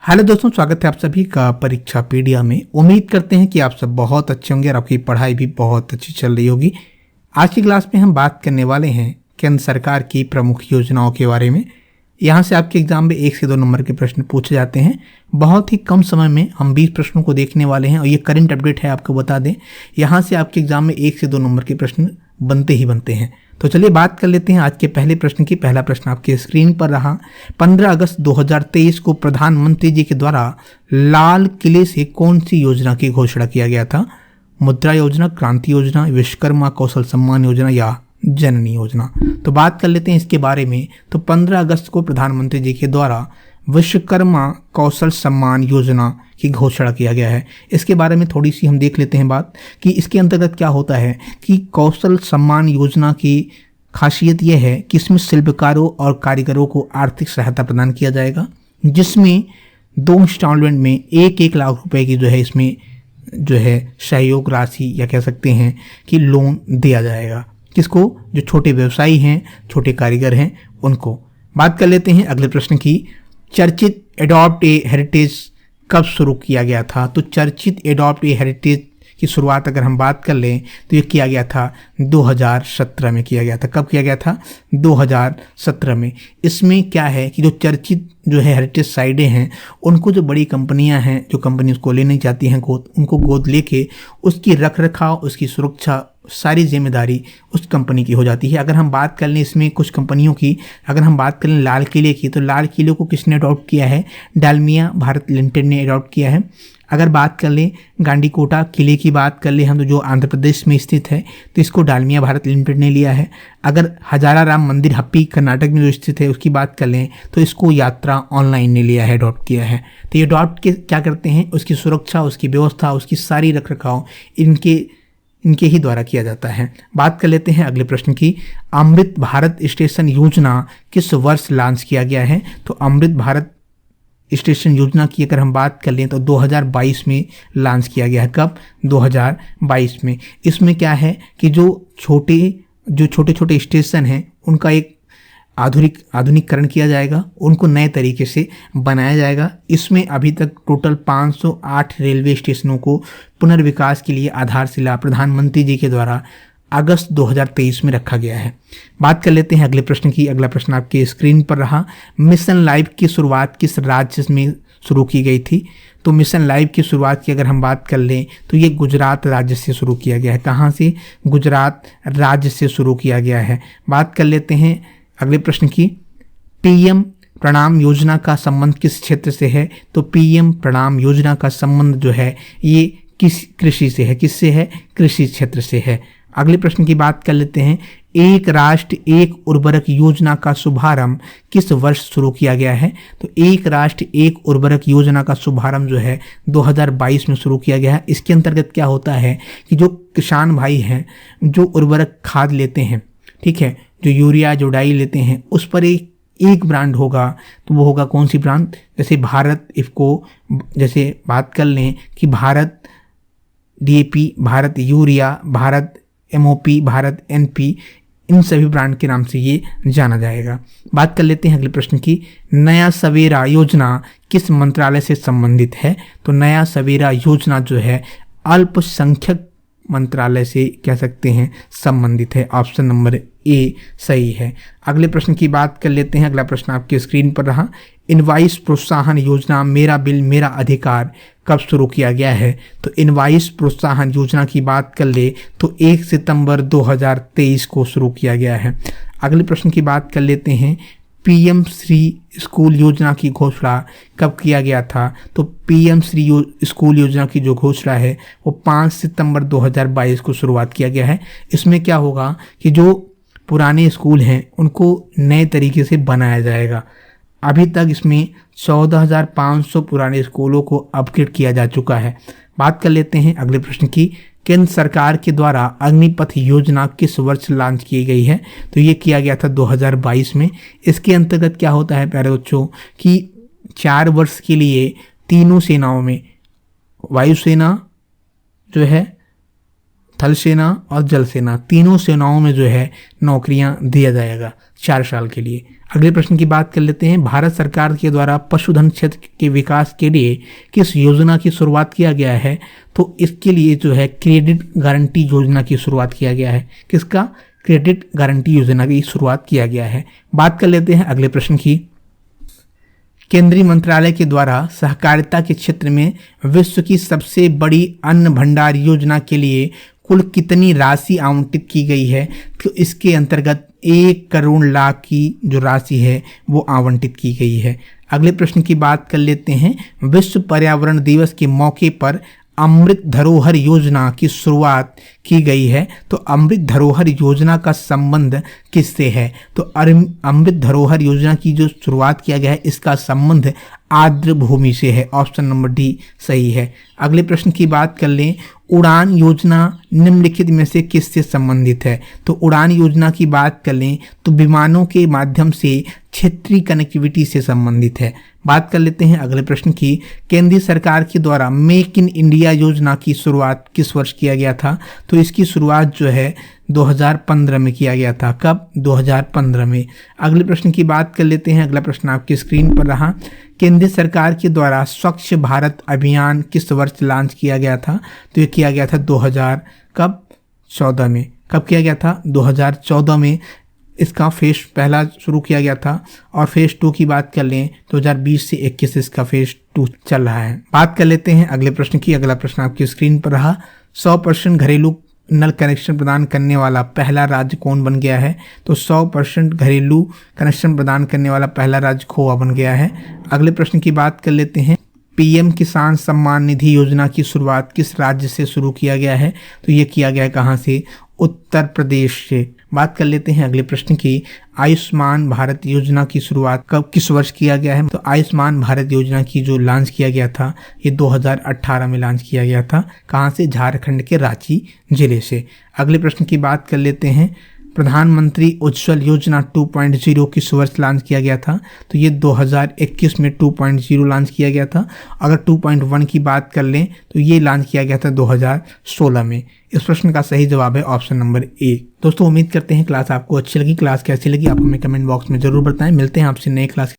Hello दोस्तों, स्वागत है आप सभी का परीक्षा पीडिया में। उम्मीद करते हैं कि आप सब बहुत अच्छे होंगे और आपकी पढ़ाई भी बहुत अच्छी चल रही होगी। आज की क्लास में हम बात करने वाले हैं केंद्र सरकार की प्रमुख योजनाओं के बारे में। यहाँ से आपके एग्जाम में 1 से 2 नंबर के प्रश्न पूछे जाते हैं। बहुत ही कम समय में हम 20 प्रश्नों को देखने वाले हैं और ये करंट अपडेट है, आपको बता दें। यहाँ से आपके एग्जाम में 1 से 2 नंबर के प्रश्न बनते ही बनते हैं। तो चलिए बात कर लेते हैं आज के पहले प्रश्न की। पहला प्रश्न आपके स्क्रीन पर रहा। 15 अगस्त 2023 को प्रधानमंत्री जी के द्वारा लाल किले से कौन सी योजना की घोषणा किया गया था? मुद्रा योजना, क्रांति योजना, विश्वकर्मा कौशल सम्मान योजना या जननी योजना? तो बात कर लेते हैं इसके बारे में। तो 15 अगस्त को प्रधानमंत्री जी के द्वारा विश्वकर्मा कौशल सम्मान योजना की घोषणा किया गया है। इसके बारे में थोड़ी सी हम देख लेते हैं बात कि इसके अंतर्गत क्या होता है कि कौशल सम्मान योजना की खासियत यह है कि इसमें शिल्पकारों और कारीगरों को आर्थिक सहायता प्रदान किया जाएगा, जिसमें 2 इंस्टॉलमेंट में 1-1 लाख रुपए की इसमें सहयोग राशि या कह सकते हैं कि लोन दिया जाएगा। किसको? जो छोटे व्यवसायी हैं, छोटे कारीगर हैं, उनको। बात कर लेते हैं अगले प्रश्न की। चर्चित एडॉप्ट ए हेरिटेज कब शुरू किया गया था? तो चर्चित एडॉप्ट ए हेरिटेज की शुरुआत अगर हम बात कर लें तो ये किया गया था 2017 में किया गया था। कब किया गया था? 2017 में। इसमें क्या है कि जो चर्चित हेरिटेज साइटें हैं, उनको जो बड़ी कंपनियां हैं, जो कंपनी उसको लेने चाहती हैं गोद, उनको गोद लेके उसकी रख रखाव, उसकी सुरक्षा, सारी जिम्मेदारी उस कंपनी की हो जाती है। अगर हम बात कर लें इसमें कुछ कंपनियों की, अगर हम बात करें लाल किले की, तो लाल किले को किसने अडॉप्ट किया है? डालमिया भारत लिमिटेड ने अडॉप्ट किया है। अगर बात कर लें गांडीकोटा किले की बात कर लें हम, तो जो आंध्र प्रदेश में स्थित है, तो इसको डालमिया भारत लिमिटेड ने लिया है। अगर हजारा राम मंदिर हप्पी कर्नाटक में जो स्थित है उसकी बात कर लें तो इसको यात्रा ऑनलाइन ने लिया है, अडॉप्ट किया है। तो ये अडॉप्ट के क्या करते हैं? उसकी सुरक्षा, उसकी व्यवस्था, उसकी सारी रख रखाव इनके ही द्वारा किया जाता है। बात कर लेते हैं अगले प्रश्न की। अमृत भारत स्टेशन योजना किस वर्ष लॉन्च किया गया है? तो अमृत भारत स्टेशन योजना की अगर हम बात कर लें तो 2022 में लॉन्च किया गया है। कब? 2022 में। इसमें क्या है कि जो छोटे छोटे स्टेशन हैं उनका एक आधुनिकीकरण किया जाएगा, उनको नए तरीके से बनाया जाएगा। इसमें अभी तक टोटल 508 रेलवे स्टेशनों को पुनर्विकास के लिए आधारशिला प्रधानमंत्री जी के द्वारा अगस्त 2023 में रखा गया है। बात कर लेते हैं अगले प्रश्न की। अगला प्रश्न आपके स्क्रीन पर रहा। मिशन लाइफ की शुरुआत किस राज्य में शुरू की गई थी? तो मिशन लाइफ की शुरुआत की अगर हम बात कर लें तो ये गुजरात राज्य से शुरू किया गया है। कहाँ से? गुजरात राज्य से शुरू किया गया है। बात कर लेते हैं अगले प्रश्न की। पीएम प्रणाम योजना का संबंध किस क्षेत्र से है? तो पीएम प्रणाम योजना का संबंध ये किस कृषि से है? किससे है? कृषि क्षेत्र से है। अगले प्रश्न की बात कर लेते हैं। एक राष्ट्र एक उर्वरक योजना का शुभारंभ किस वर्ष शुरू किया गया है? तो एक राष्ट्र एक उर्वरक योजना का शुभारंभ 2022 में शुरू किया गया है। इसके अंतर्गत क्या होता है कि जो किसान भाई हैं, जो उर्वरक खाद लेते हैं, ठीक है, जो यूरिया जो डाई लेते हैं, उस पर एक ब्रांड होगा। तो वो होगा कौन सी ब्रांड? जैसे भारत इफ्को, जैसे बात कर लें कि Bharat DAP, Bharat urea, Bharat MOP, Bharat NP, इन सभी ब्रांड के नाम से ये जाना जाएगा। बात कर लेते हैं अगले प्रश्न की। नया सवेरा योजना किस मंत्रालय से संबंधित है? तो नया सवेरा योजना अल्पसंख्यक मंत्रालय से कह सकते हैं संबंधित है। ऑप्शन नंबर ए सही है। अगले प्रश्न की बात कर लेते हैं। अगला प्रश्न आपके स्क्रीन पर रहा। इनवाइस प्रोत्साहन योजना मेरा बिल मेरा अधिकार कब शुरू किया गया है? तो इनवाइस प्रोत्साहन योजना की बात कर ले तो 1 सितंबर 2023 को शुरू किया गया है। अगले प्रश्न की बात कर लेते हैं। पीएम श्री स्कूल योजना की घोषणा कब किया गया था? तो पीएम श्री स्कूल योजना की जो घोषणा है वो 5 सितंबर 2022 को शुरुआत किया गया है। इसमें क्या होगा कि जो पुराने स्कूल हैं उनको नए तरीके से बनाया जाएगा। अभी तक इसमें 14,500 पुराने स्कूलों को अपग्रेड किया जा चुका है। बात कर लेते हैं अगले प्रश्न की। केंद्र सरकार के द्वारा अग्निपथ योजना किस वर्ष लॉन्च की गई है? तो ये किया गया था 2022 में। इसके अंतर्गत क्या होता है प्यारे बच्चों कि 4 वर्ष के लिए तीनों सेनाओं में, वायुसेना थल सेना और जल सेना, तीनों सेनाओं में जो है नौकरियां दिया जाएगा 4 साल के लिए। अगले प्रश्न की बात कर लेते हैं। भारत सरकार के द्वारा पशुधन क्षेत्र के विकास के लिए किस योजना की शुरुआत किया गया है? तो इसके लिए जो है क्रेडिट गारंटी योजना की शुरुआत किया गया है। किसका? क्रेडिट गारंटी योजना की शुरुआत किया गया है। बात कर लेते हैं अगले प्रश्न की। केंद्रीय मंत्रालय के द्वारा सहकारिता के क्षेत्र में विश्व की सबसे बड़ी अन्न भंडार योजना के लिए कुल कितनी राशि आवंटित की गई है? तो इसके अंतर्गत 1 करोड़ लाख की जो राशि है वो आवंटित की गई है। अगले प्रश्न की बात कर लेते हैं। विश्व पर्यावरण दिवस के मौके पर अमृत धरोहर योजना की शुरुआत की गई है। तो अमृत धरोहर योजना का संबंध किससे है? तो अमृत धरोहर योजना की जो शुरुआत किया गया है इसका संबंध आर्द्र भूमि से है। ऑप्शन नंबर डी सही है। अगले प्रश्न की बात कर लें। उड़ान योजना निम्नलिखित में से किससे संबंधित है? तो उड़ान योजना की बात कर लें तो विमानों के माध्यम से क्षेत्रीय कनेक्टिविटी से संबंधित है। बात कर लेते हैं अगले प्रश्न की। केंद्रीय सरकार के द्वारा मेक इन इंडिया योजना की शुरुआत किस वर्ष किया गया था? तो इसकी शुरुआत जो है 2015 में किया गया था। कब? 2015 में। अगले प्रश्न की बात कर लेते हैं। अगला प्रश्न आपकी स्क्रीन पर रहा। केंद्र सरकार के द्वारा स्वच्छ भारत अभियान किस वर्ष लॉन्च किया गया था? तो ये किया गया था 2014 में। कब किया गया था? 2014 में इसका फेज पहला शुरू किया गया था और फेज 2 की बात कर लें 2020 से 21 इसका फेज 2 चल रहा है। बात कर लेते हैं अगले प्रश्न की। अगला प्रश्न आपकी स्क्रीन पर रहा। 100% घरेलू नल कनेक्शन प्रदान करने वाला पहला राज्य कौन बन गया है? तो 100% घरेलू कनेक्शन प्रदान करने वाला पहला राज्य गोवा बन गया है। अगले प्रश्न की बात कर लेते हैं। पीएम किसान सम्मान निधि योजना की शुरुआत किस राज्य से शुरू किया गया है? तो ये किया गया कहाँ से? उत्तर प्रदेश से। बात कर लेते हैं अगले प्रश्न की। आयुष्मान भारत योजना की शुरुआत कब किस वर्ष किया गया है? तो आयुष्मान भारत योजना की जो लॉन्च किया गया था ये 2018 में लॉन्च किया गया था। कहाँ से? झारखंड के रांची जिले से। अगले प्रश्न की बात कर लेते हैं। प्रधानमंत्री उज्ज्वल योजना 2.0 किस वर्ष लॉन्च किया गया था? तो ये 2021 में 2.0 लॉन्च किया गया था। अगर 2.1 की बात कर लें तो ये लॉन्च किया गया था 2016 में। इस प्रश्न का सही जवाब है ऑप्शन नंबर ए। दोस्तों उम्मीद करते हैं क्लास आपको अच्छी लगी। क्लास कैसी लगी आप हमें कमेंट बॉक्स में जरूर बताएं। मिलते हैं आपसे नए क्लास